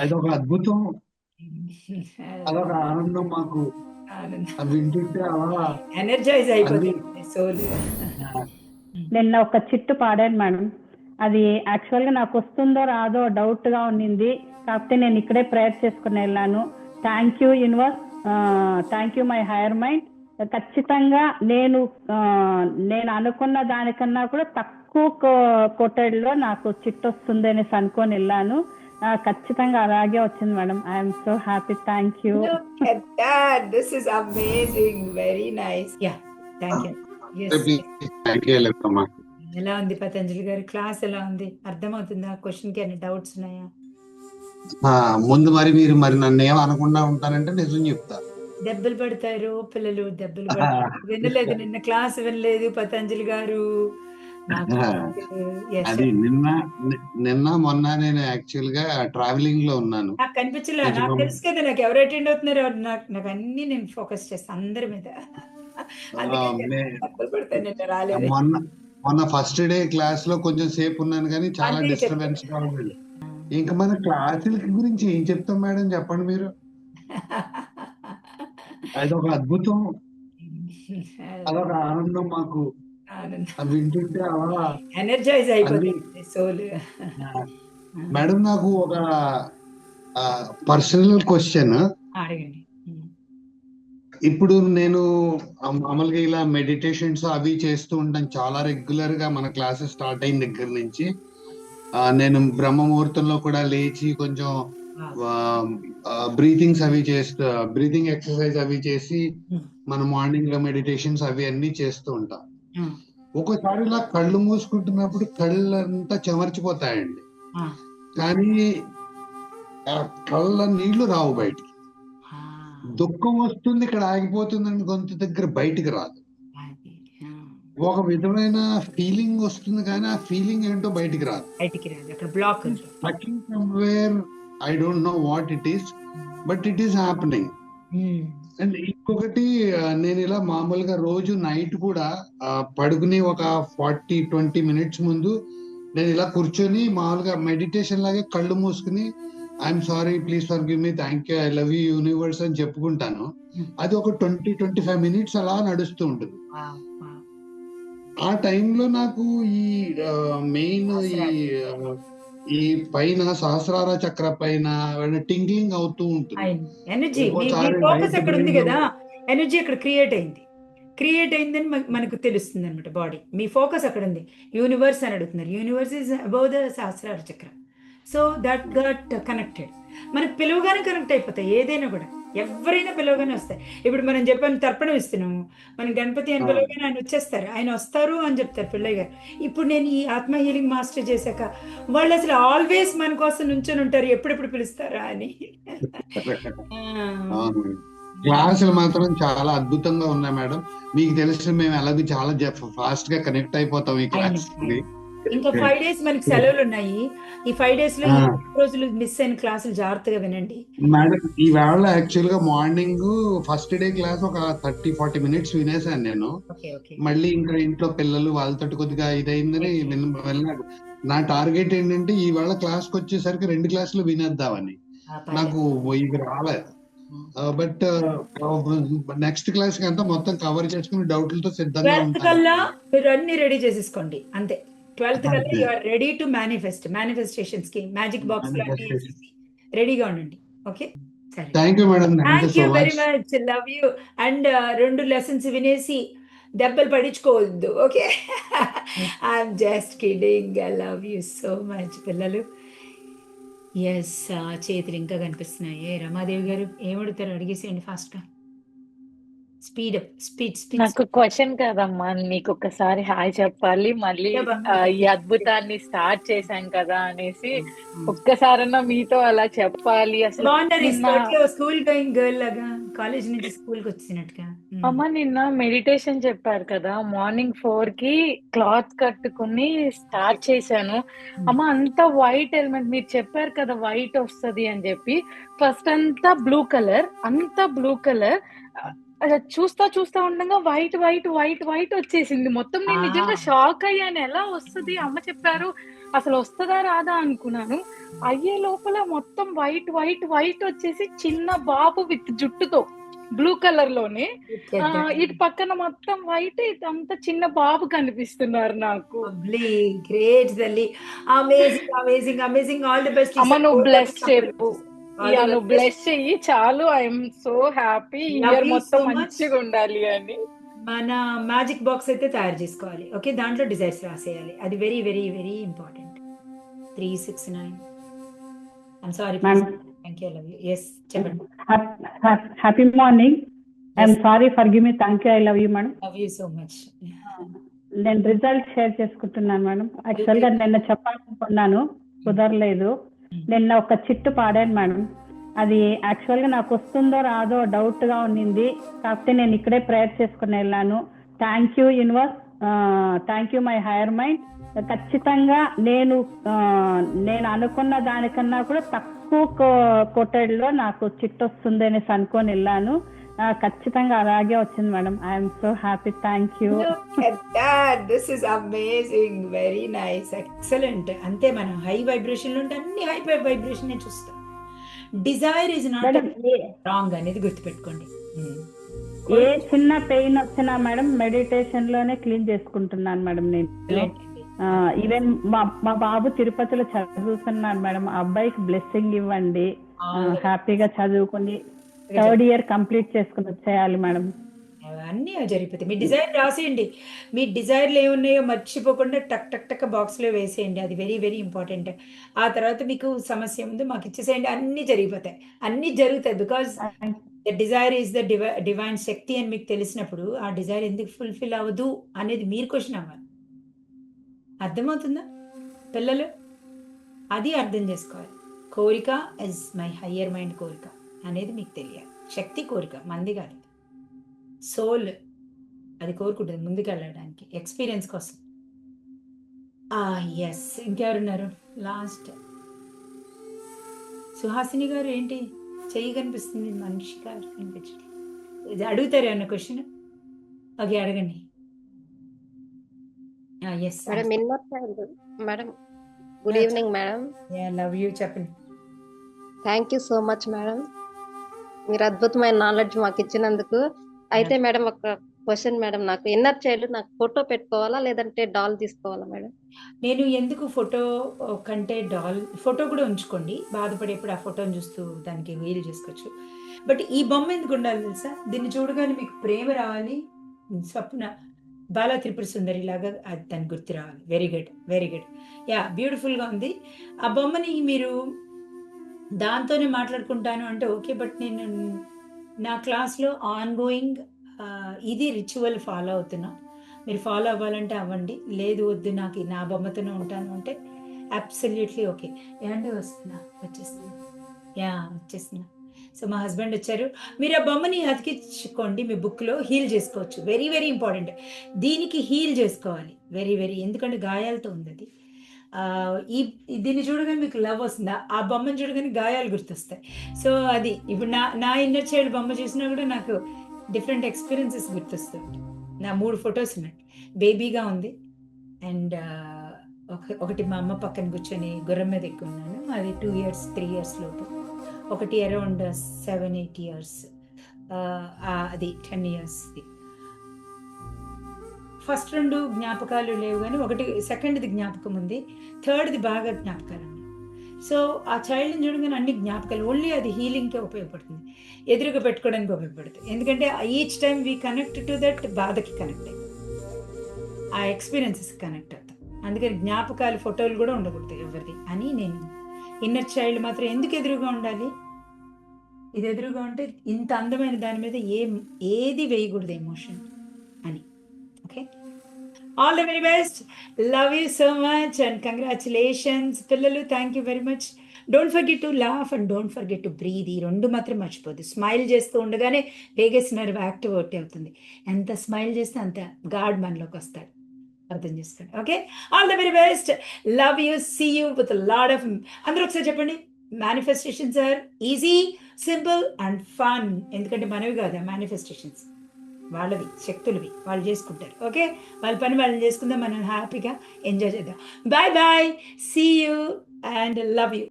అదొక అద్భుతం. అదొక ఆనందం మాకు. ఆనందం అది వింటుంటే అలా ఎనర్జైజ్ అన్ని అయిపోతుంది సోల్. నిన్న ఒక చిట్టు పాడాను మేడం. అది యాక్చువల్గా నాకు వస్తుందో రాదో డౌట్గా ఉన్నింది. కాకపోతే నేను ఇక్కడే ప్రేయర్ చేసుకుని వెళ్ళాను. Thank you universe, thank you my hire mind. ఖచ్చితంగా నేను అనుకున్న దానికన్నా కూడా తక్కువ కొట్టడిలో నాకు చిట్టు వస్తుంది అనేసి అనుకొని వెళ్ళాను. ఖచ్చితంగా అలాగే వచ్చింది madam. I'm so happy. Thank you. Look at that. This is amazing. Very nice. Yeah. Thank you. Yes. Thank you లెక్కమ్మా. ఎలా ఉంది పతంజలి గారి క్లాస్? ఎలా ఉంది? అర్థమవుతుందా? క్వశ్చన్ కి అన్ని డౌట్స్ ఉన్నాయా? ముందు మీరు నన్ను ఏం అనకుండా ఉంటానంటే నిజం చెప్తా. దెబ్బలు పడతారు పిల్లలు, దెబ్బలు పడతారు. వినలేదు, నిన్న క్లాస్ వినలేదు పతంజలి గారు. Yes, అది నిన్న మొన్న నేను యాక్చువల్ గా ట్రావెలింగ్ లో ఉన్నాను. నాకు కనిపించలే. నాకు తెలుసు కదా నాకు ఎవరు అటెండ్ అవుతున్నారో. నాకు అన్ని నేను ఫోకస్ చేస్తాను అందరి మీద. దెబ్బలు పడతాయి. నిన్న రాలేదు. మొన్న ఫస్ట్ డే క్లాస్ లో కొంచెం సేపు ఉన్నాను కానీ చాలా డిస్టర్బెన్స్ గా ఉంది. ఇంకా మన క్లాసుల గురించి ఏం చెప్తాం మేడం, చెప్పండి మీరు. అదొక అద్భుతం. అదొక ఆనందం మాకు. అది వింటుంటే అలా ఎనర్జైజ్ అయిపోతుంది సోల్. మేడం నాకు ఒక పర్సనల్ క్వశ్చన్. అడగండి. ఇప్పుడు నేను మామూలుగా ఇలా మెడిటేషన్స్ అవి చేస్తూ ఉంటాను చాలా రెగ్యులర్ గా. మన క్లాసెస్ స్టార్ట్ అయిన దగ్గర నుంచి నేను బ్రహ్మ ముహూర్తంలో కూడా లేచి కొంచెం బ్రీతింగ్స్ అవి చేస్తూ, బ్రీతింగ్ ఎక్సర్సైజ్ అవి చేసి మన మార్నింగ్ లో మెడిటేషన్స్ అవి అన్ని చేస్తూ ఉంటాం. ఒకసారి ఇలా కళ్ళు మూసుకుంటున్నప్పుడు కళ్ళంతా చెమర్చిపోతాయండి, కానీ కళ్ళ నీళ్లు రావు బయటికి. దుఃఖం వస్తుంది, ఇక్కడ ఆగిపోతుందని గొంతు దగ్గర బయటికి రాదు. ఒక విధమైన ఫీలింగ్ వస్తుంది కానీ ఆ ఫీలింగ్ ఏంటో బయటికి రాదు. Somewhere I don't know what it is, but it is happening. And ఇంకొకటి, నేను ఇలా మామూలుగా రోజు నైట్ కూడా పడుకుని ఒక 40-20 minutes ముందు నేను ఇలా కూర్చొని మామూలుగా మెడిటేషన్ లాగే కళ్ళు మూసుకుని I'm sorry, please forgive me, thank you, I love you universe అని చెప్పుకుంటాను. అది ఒక 20-25 minutes అలా నడుస్తూ ఉంటుంది. ఆ టైంలో నాకు ఈ మెయిన్ ఈ పైన సహస్రార చక్ర పైన టింగ్లింగ్ అవుతూ ఉంటుంది. ఎనర్జీ ఫోకస్ అక్కడ ఉంది కదా, ఎనర్జీ అక్కడ క్రియేట్ అయిందని మనకు తెలుస్తుంది అనమాట. బాడీ మీ ఫోకస్ అక్కడ ఉంది. యూనివర్స్ అని అడుగుతున్నారు. Universe is above the Sahasrara chakra. So that got connected. మనకు పిలువగానే కనెక్ట్ అయిపోతాయి. ఏదైనా కూడా ఎవరైనా పిలవగానే వస్తాయి. ఇప్పుడు మనం చెప్పాను తర్పణం ఇస్తున్నాము, మనం గణపతి అని పిలవగానే ఆయన వచ్చేస్తారు. ఆయన వస్తారు అని చెప్తారు పిల్లయ్య గారు. ఇప్పుడు నేను ఈ ఆత్మ హీలింగ్ మాస్టర్ చేశాక వాళ్ళు అసలు ఆల్వేస్ మన కోసం నుంచొని ఉంటారు, ఎప్పుడెప్పుడు పిలుస్తారా అని. క్లాసులు మాత్రం చాలా అద్భుతంగా ఉన్నాయి మేడం. మీకు తెలిసి మేము అలాగే చాలా ఫాస్ట్ గా కనెక్ట్ అయిపోతాం ఈ క్లాస్. ఇంకా 5 days మనకి సెలవులు ఉన్నాయి. ఈ 5 days లో 2 రోజులు మిస్ అయిన క్లాసులు జాగ్రత్తగా వినండి మేడం. ఈవేళ యాక్చువల్ గా మార్నింగ్ ఫస్ట్ డే క్లాస్ ఒక 30-40 minutes వినేసాను నేను. మళ్ళీ ఇంకా ఇంట్లో పిల్లలు వాళ్ళతో కొద్దిగా ఇదైందని వెళ్ళినాడు. నా టార్గెట్ ఏంటంటే ఈవేళ క్లాస్ కి వచ్చేసరికి 2 క్లాసులు వినేద్దామని. నాకు ఇవి రాలేదు. బట్ నెక్స్ట్ క్లాస్ కి అంతా మొత్తం కవర్ చేసుకుని డౌట్లతో సిద్ధంగా ఉంటాను. మీరు అన్ని రెడీ చేసేసుకోండి అంతే. 12th కల్లా you are ready to manifestations కి మ్యాజిక్ బాక్స్ రెడీగా ఉండండి. ఓకే, సరే. Thank you madam. Thank you very much. Love you. And 2 lessons వినేసి దెబ్బలు పడించుకోవద్దు. Okay, I'm just kidding. I love you so much పిల్లలు. ఎస్, చేతులు ఇంకా కనిపిస్తున్నాయి. రమాదేవి గారు ఏమడుగుతారు అడిగేసేయండి ఫాస్ట్ గా. స్పీడ్. నాకు క్వశ్చన్ కదమ్మా, నీకు ఒకసారి హాయ్ చెప్పాలి, మళ్ళీ ఈ అద్భుతాన్ని స్టార్ట్ చేశాం కదా అనేసి ఒక్కసారన్నా మీతో అలా చెప్పాలి. అసలు స్కూల్ గోయింగ్ గర్ల్ లాగా కాలేజ్ నుంచి స్కూల్ కి వచ్చినట్టుగా. అమ్మ నిన్న మెడిటేషన్ చెప్పారు కదా, మార్నింగ్ 4 కి క్లాత్ కట్టుకుని స్టార్ట్ చేశాను. అమ్మ అంత వైట్ ఎలిమెంట్, మీరు చెప్పారు కదా వైట్ వస్తుంది అని చెప్పి, ఫస్ట్ అంతా బ్లూ కలర్, అలా చూస్తా చూస్తా ఉండగా వైట్ వైట్ వైట్ వైట్ వచ్చేసింది మొత్తం. నేను నిజంగా షాక్ అయ్యాను. ఎలా వస్తుంది, అమ్మ చెప్పారు, అసలు వస్తుందా రాదా అనుకున్నాను. అయ్యే లోపల మొత్తం వైట్ వైట్ వైట్ వచ్చేసి చిన్న బాబు విత్ జుట్టుతో బ్లూ కలర్ లోనే, ఇటు పక్కన మొత్తం వైట్, ఇటు అంతా చిన్న బాబు కనిపిస్తున్నారు నాకు. గ్రేట్ తల్లి, amazing amazing amazing. All the best. అమ్మ నువ్వు బ్లెస్ చెప్పు, నువ్వు బ్లెస్ చెయ్యి చాలు. I'm so happy. ఇయర్ మొత్తం మంచిగా ఉండాలి అని. మన మ్యాజిక్ బాక్స్ అయితే తయారు చేసుకోవాలి. ఓకే, దాంట్లో డిజైర్స్ రాసేయాలి. అది very very very important. 369. I'm sorry. Thank you. Love you. Yes చెప్పండి. Happy morning. I'm sorry, forgive me. Thank you. I love you madam. Love you so much. నేను result share చేసుకుంటున్నాను madam. Actual గా నిన్న చెప్పాలనుకున్నాను, కుదరలేదు. నిన్న ఒక చిట్టు పాడాను మేడం. అది యాక్చువల్ గా నాకు వస్తుందో రాదో డౌట్ గా ఉన్నింది. కాకపోతే నేను ఇక్కడే ప్రేయర్ చేసుకుని వెళ్ళాను. Thank you universe, thank you my hire mind. ఖచ్చితంగా నేను అనుకున్న దానికన్నా కూడా తక్కువ కొట్టడిలో నాకు చిట్టు వస్తుంది అనేసి అనుకొని వెళ్ళాను. ఖచ్చితంగా అలాగే వచ్చింది madam. I'm so happy. Thank you. This is amazing. Very nice, excellent. అంతే, మనం హై వైబ్రేషన్ లో ఉంటే అన్ని హై వైబ్రేషన్ చూస్తాం. డిజైర్ ఇస్ నాట్ రాంగ్ అనేది గుర్తుపెట్టుకోండి. ఏ చిన్న పెయిన్ వచ్చినా మేడం మెడిటేషన్ లోనే క్లీన్ చేసుకుంటున్నాను మేడం. నేను ఈవెన్ మా బాబు తిరుపతిలో చదువుతున్నాను మేడం. ఆ అబ్బాయికి బ్లెస్సింగ్ ఇవ్వండి, హ్యాపీగా చదువుకుని థర్డ్ ఇయర్ కంప్లీట్ చేసుకుని వచ్చేయాలి మేడం. అన్నీ జరిగిపోతాయి. మీ డిజైర్ రాసేయండి. మీ డిజైర్లు ఏమున్నాయో మర్చిపోకుండా టక్ టక్ టక్ బాక్స్లో వేసేయండి. అది వెరీ వెరీ ఇంపార్టెంట్. ఆ తర్వాత మీకు సమస్య ముందు మాకు ఇచ్చేసేయండి, అన్నీ జరిగిపోతాయి. అన్నీ జరుగుతాయి. Because the desire is the divine శక్తి అని మీకు తెలిసినప్పుడు ఆ డిజైర్ ఎందుకు ఫుల్ఫిల్ అవ్వదు అనేది మీరు క్వశ్చన్ అవ్వాలి. అర్థమవుతుందా పిల్లలు? అది అర్థం చేసుకోవాలి. కోరిక ఇస్ మై హయ్యర్ మైండ్ కోరిక అనేది మీకు తెలియాలి. శక్తి కోరిక మంది కాదు, సోల్ అది కోరుకుంటుంది ముందుకు వెళ్ళడానికి, ఎక్స్పీరియన్స్ కోసం. ఎస్, ఇంకెవరున్నారు? లాస్ట్ సుహాసిని గారు. ఏంటి చెయ్యి కనిపిస్తుంది, మనిషి గారు కనిపించండి. ఇది అడుగుతారు అన్న క్వశ్చన్. ఓకే, అడగండి. Yes madam, good evening madam. Love you. చెప్పండి. Thank you so much madam, మీరు అద్భుతమైన నాలెడ్జ్ మాకు ఇచ్చినందుకు. అయితే మేడం ఒక క్వశ్చన్ మేడం, నాకు ఇన్నర్ చైల్డ్ నాకు ఫోటో పెట్టుకోవాలా లేదంటే డాల్ తీసుకోవాలా మేడం? నేను ఎందుకు ఫోటో కంటే డాల్, ఫోటో కూడా ఉంచుకోండి. బాధపడేప్పుడు ఆ ఫోటోని చూస్తూ దానికి హీల్ చేసుకోవచ్చు. బట్ ఈ బొమ్మ ఎందుకు ఉండాలి తెలుసా? దీన్ని చూడగానే మీకు ప్రేమ రావాలి, స్వప్న బాలా త్రిపుర సుందరి లాగా అది దాని గుర్తు రావాలి. Very good, very good. Yeah, బ్యూటిఫుల్గా ఉంది. ఆ బొమ్మని మీరు దాంతోనే మాట్లాడుకుంటాను అంటే ఓకే. బట్ నేను నా క్లాస్లో ఆన్ గోయింగ్ ఇది రిచువల్ ఫాలో అవుతున్నా. మీరు ఫాలో అవ్వాలంటే అవ్వండి, లేదు వద్దు నాకు నా బొమ్మతోనే ఉంటాను అంటే అబ్సల్యూట్లీ ఓకే. ఏమంటే వచ్చేస్తున్నా. యా, వచ్చేస్తున్నా. సో మా హస్బెండ్ వచ్చారు. మీరు ఆ బొమ్మని అతికించుకోండి, మీ బుక్లో హీల్ చేసుకోవచ్చు. Very very important. దీనికి హీల్ చేసుకోవాలి వెరీ వెరీ, ఎందుకంటే గాయాలతో ఉంది అది. దీన్ని చూడగానే మీకు లవ్ వస్తుందా? ఆ బొమ్మను చూడగానే గాయాలు గుర్తొస్తాయి. సో అది ఇప్పుడు నా ఇన్నర్ చైల్డ్ బొమ్మ చూసినా కూడా నాకు డిఫరెంట్ ఎక్స్పీరియన్సెస్ గుర్తొస్తాయి. నా 3 ఫొటోస్ ఉన్నాయి. బేబీగా ఉంది, అండ్ ఒకటి మా అమ్మ పక్కన కూర్చొని గుర్రం మీద ఎక్కున్నాను, అది 2 years 3 years లోపు. ఒకటి అరౌండ్ 7-8 years, అది 10 years. ఫస్ట్ 2 జ్ఞాపకాలు లేవు, కానీ ఒకటి సెకండ్ది జ్ఞాపకం ఉంది, థర్డ్ది బాగా జ్ఞాపకాలు ఉన్నాయి. సో ఆ చైల్డ్ని చూడగానే అన్ని జ్ఞాపకాలు. ఓన్లీ అది హీలింగ్కే ఉపయోగపడుతుంది, ఎదురుగా పెట్టుకోవడానికి ఉపయోగపడుతుంది. ఎందుకంటే each time we connect to that, బాధకి కనెక్ట్ అవుతాం, ఆ ఎక్స్పీరియన్సెస్ కనెక్ట్ అవుతాం. అందుకని జ్ఞాపకాలు ఫోటోలు కూడా ఉండకూడదు ఎవరిది అని. నేను ఇన్నర్ చైల్డ్ మాత్రం ఎందుకు ఎదురుగా ఉండాలి? ఇది ఎదురుగా ఉంటే ఇంత అందమైన దాని మీద ఏది వేయకూడదు ఎమోషన్ అని. Okay, all the very best. Love you so much and congratulations పిల్లలు. Thank you very much. Don't forget to laugh and don't forget to breathe. ఈ 2 మాత్రం మర్చిపోద్దు. స్మైల్ చేస్తూ ఉండగానే వేగస్ నర్వ్ యాక్టివేట్ అవుతుంది. ఎంత స్మైల్ చేస్తే అంత గాడ్ మనలోకి వస్తాడు, అర్థం చేసుకోండి. Okay, all the very best. Love you, see you with load of. అందరూ ఒకసారి చెప్పండి, manifestations are easy, simple and fun. ఎందుకంటే మనవి కాదు మేనిఫెస్టేషన్స్, వాళ్ళవి, శక్తులవి, వాళ్ళు చేసుకుంటారు. ఓకే, వాళ్ళ పని వాళ్ళని చేసుకుందాం, మనం హ్యాపీగా ఎంజాయ్ చేద్దాం. Bye bye, see you and love you.